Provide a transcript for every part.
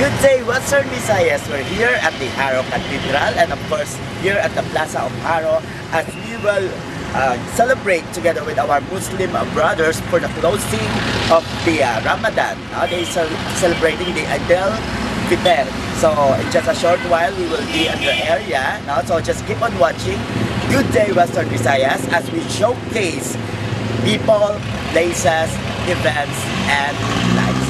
Good day, Western Visayas. We're here at the Haro Cathedral and of course here at the Plaza of Haro as we will celebrate together with our Muslim brothers for the closing of the Ramadan. Now they are celebrating the Eid al-Fitr. So in just a short while we will be in the area. Now so just keep on watching Good Day Western Visayas as we showcase people, places, events, and lifestyle.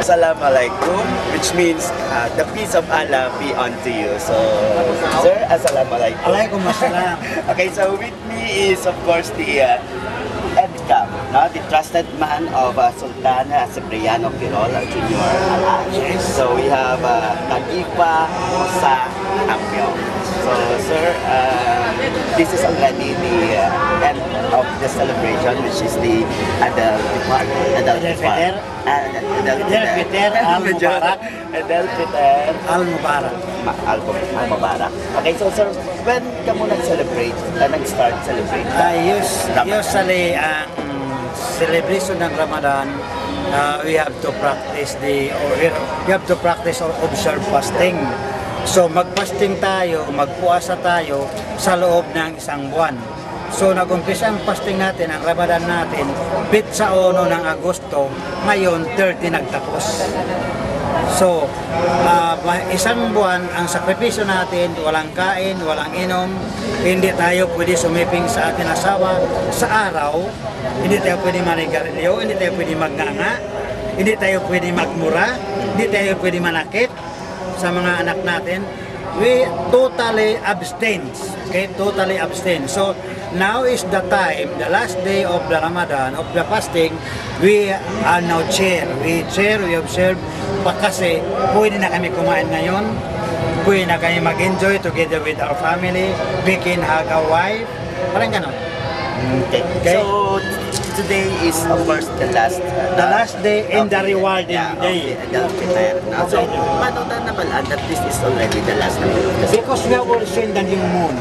Assalamualaikum, which means the peace of Allah be unto you. So, sir, Assalamualaikum. Alaikum assalam. Okay, so with me is of course the Edcam, the trusted man of Sultan Cipriano Quirol Jr. Alhaji. So we have Khalifa Musa Amyo. So, sir, this is already the end of the celebration, which is the Eid al-Fitr al-Mubarak. Okay, so sir, when ka mo nag-celebrate, nag-start celebrate? Usually, ang celebration ng Ramadan, we have to practice or observe fasting. So magpasting tayo, magpuasa tayo sa loob ng isang buwan. So nag-umpisa ang fasting natin, ang Ramadan natin, sa 1 ng Agosto, ngayon 30 nagtapos. So isang buwan ang sakripisyo natin, walang kain, walang inom, hindi tayo pwede sumiping sa ating asawa sa araw, hindi tayo pwede manigarilyo, hindi tayo pwede magnganga, hindi tayo pwede magmura, hindi tayo pwede manakit sa mga anak natin. We totally abstain. Okay, totally abstain. So now is the time, the last day of the Ramadan, of the fasting, we are now we observe pa kasi pwede na kami kumain ngayon, pwede na kami mag-enjoy together with our family, we can hug our wife, parang ganon. Okay. So today is of course the last day in the rewarding day. So paano na naman that this is already the last day? Because we have already seen the new moon.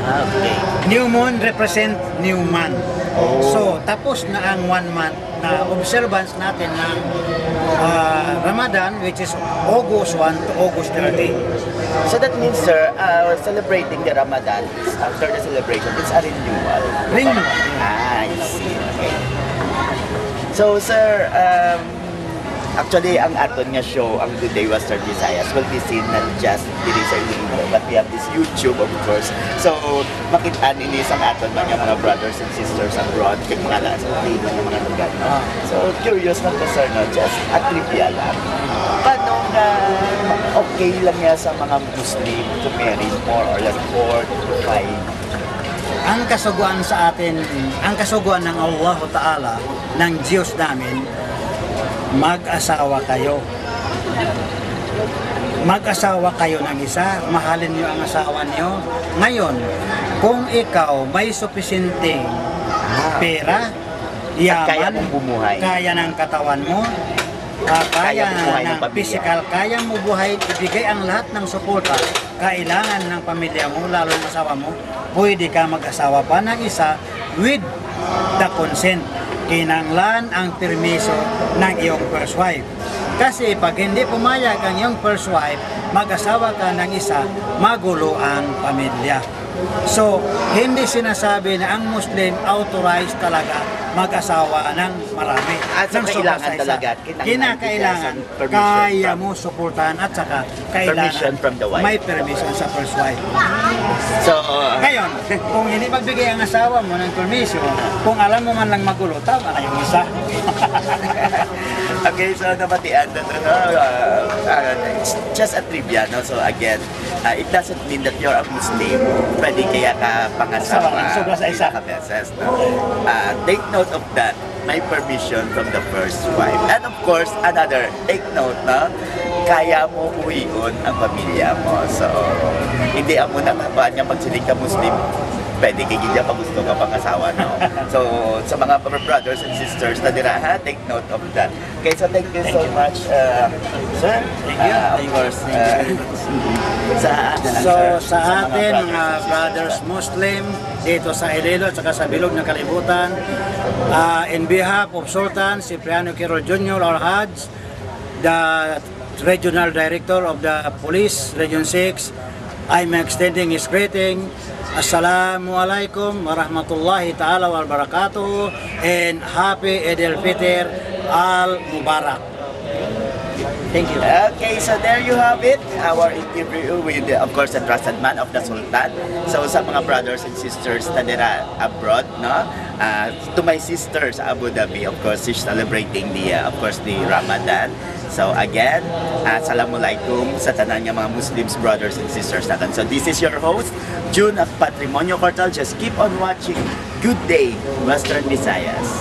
Okay. New moon represent new month. Oh. So tapos na ang 1 month na observance natin ng Ramadan, which is August 1 to August 30. So that means, sir, celebrating the Ramadan, after the celebration, it's a renewal. Renewal. I see. Okay. So, sir, actually, ang aton nga show, ang Good Day Western Visayas, will be seen not just dito sa Iloilo, but we have this YouTube, of course. So, makitaan ini sa aton mga brothers and sisters abroad, kay mga nasa mga lugar. No? So, curious na to, sir, no? Just a trivia lang. Paano na okay lang nga sa mga Muslim to marry more or less 4 to 5? Ang kasuguan sa atin, ang kasuguan ng Allah Ta'ala, ng Diyos namin, mag-asawa kayo. Mag-asawa kayo ng isa, mahalin niyo ang asawa niyo. Ngayon, kung ikaw may supisinteng pera, yaman, kaya ng katawan mo, kaya ng physical, kaya mo buhay, ibigay ang lahat ng suporta, kailangan ng pamilya mo, lalo ng asawa mo, pwede ka mag-asawa pa ng isa with the consent. Kinanglan ang permiso ng iyong first wife. Kasi pag hindi pumayag ang iyong first wife, mag-asawa ka ng isa, magulo ang pamilya. So, hindi sinasabi na ang Muslim authorized talaga mag-asawa ng marami. At so ng kailangan sobra sa isa. talaga, Kinakailangan, permission kaya from- mo suportahan at saka Permission kailangan from the wife. may permission sa first wife. So, Ngayon, kung hindi magbigay ang asawa mo ng permission, kung alam mo man lang magulo, tama na yung isa. okay, so nabatian na it's just a trivia, no? So again, it doesn't mean that you're a Muslim, pwede kaya ka pangasawa Sobra sa isa. ilang beses, no? Take note of that, may permission from the first wife. And of course, another, take note, no? Kaya mo uwion ang pamilya mo. So, hindi ang muna kapaan nga magsiling ka Muslim, pwede kay Gidya pag gusto ka pang asawa, no? So, sa mga brothers and sisters na diraha, take note of that. Okay, so thank you so much, sir. Thank you. Of course, Sa atin, mga brothers Muslim, dito sa Iloilo at saka sa Bilog ng Kalibutan, in behalf of Sultan Cipriano Quirol Jr. or Hajj, the Regional Director of the Police, Region 6, I'm extending his greeting. Assalamualaikum warahmatullahi ta'ala wal barakatuh and Happy Eid al-Fitr al-Mubarak. Thank you. Okay, so there you have it, our interview with, of course, the trusted man of the Sultan. So sa mga brothers and sisters na dira abroad, no? To my sisters sa Abu Dhabi, of course, she's celebrating the, of course, the Ramadan. So again, assalamualaikum sa tanan nga mga Muslims, brothers and sisters natin. So this is your host, June of Patrimonio Portal. Just keep on watching. Good day, Western Visayas.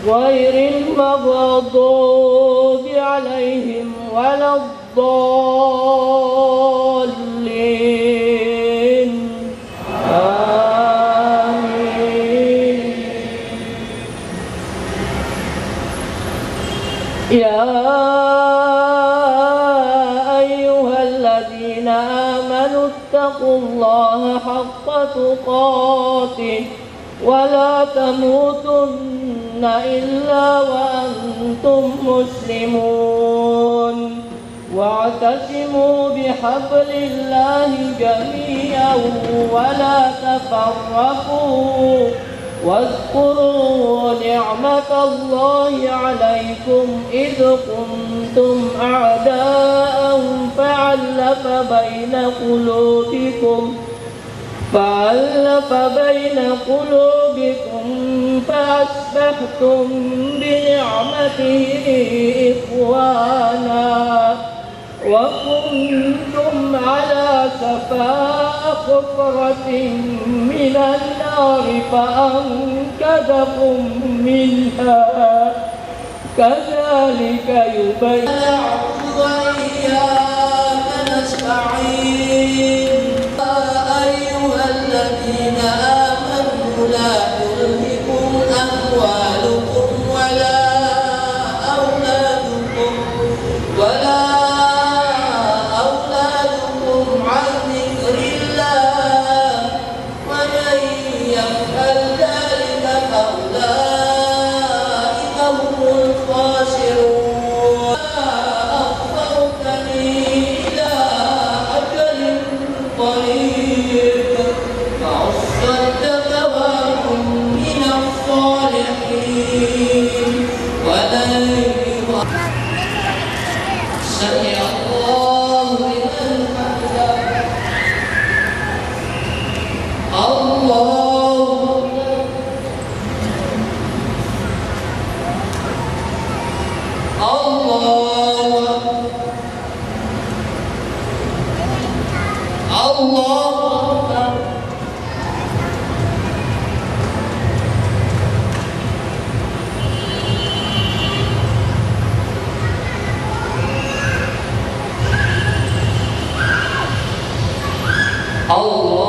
غير المغضوب عليهم ولا الضالين آمين يا أيها الذين آمنوا اتقوا الله حق تقاته ولا تموتن إلا وأنتم مسلمون واعتصموا بحبل الله جميعا ولا تفرقوا واذكروا نعمة الله عليكم إذ كنتم أعداء فألف بين قلوبكم فأصبحتم بنعمته إخوانا وكنتم على شفا حفرة من النار فأنقذكم منها كذلك يبين نعبد وإياك نستعين أيها الذين آمنوا لا تلهكم أموالكم ولا أولادكم عن ذكر الله ومن يفعل ذلك فأولئك هم الخاسرون أخرتني إلى أجل قريب فأصدق وأكن من الصالحين ولن سمع الله لمن حمده الله الله Allah